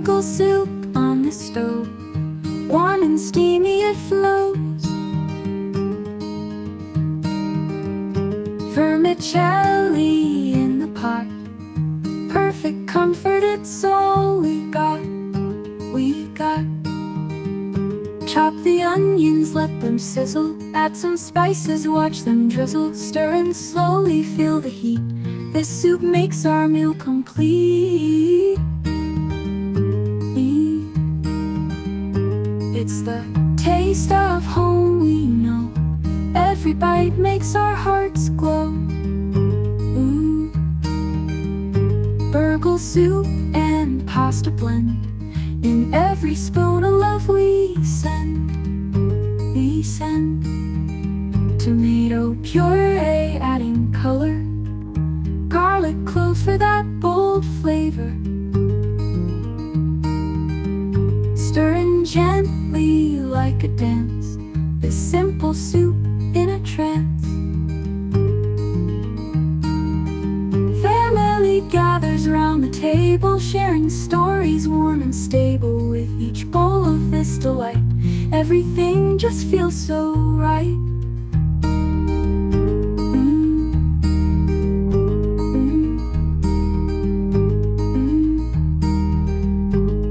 Burgul soup on the stove, warm and steamy it flows. Vermicelli in the pot, perfect comfort, it's all we got. Chop the onions, let them sizzle, add some spices, watch them drizzle. Stir and slowly feel the heat, this soup makes our meal complete. It's the taste of home, we know, every bite makes our hearts glow. Burgul soup and pasta blend, in every spoon of love we send. Tomato puree adding color, garlic clove for that bold flavor. Stirring gently like a dance, this simple soup in a trance. Family gathers round the table, sharing stories warm and stable. With each bowl of this delight, everything just feels so right.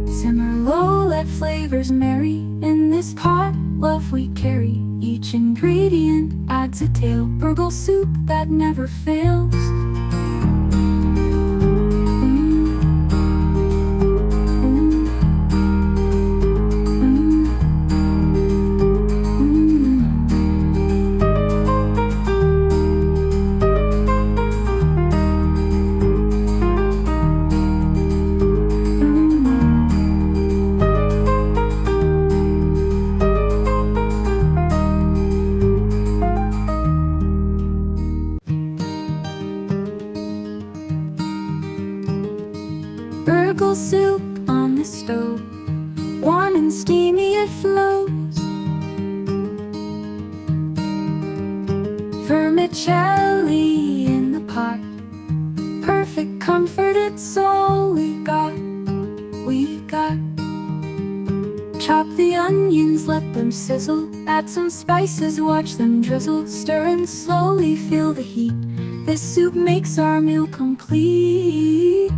Simmer low, let flavors marry, in this pot love we carry. Each ingredient adds a tale, Burgul soup that never fails. Burgul soup on the stove, warm and steamy it flows. Vermicelli in the pot, perfect comfort, it's all we got. Chop the onions, let them sizzle, add some spices, watch them drizzle. Stir and slowly feel the heat, this soup makes our meal complete.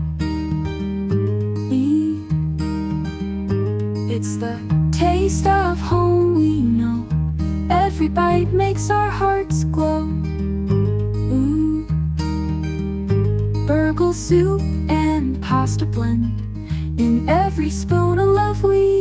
It's the taste of home, we know, every bite makes our hearts glow. Burgul soup and pasta blend, in every spoon of love we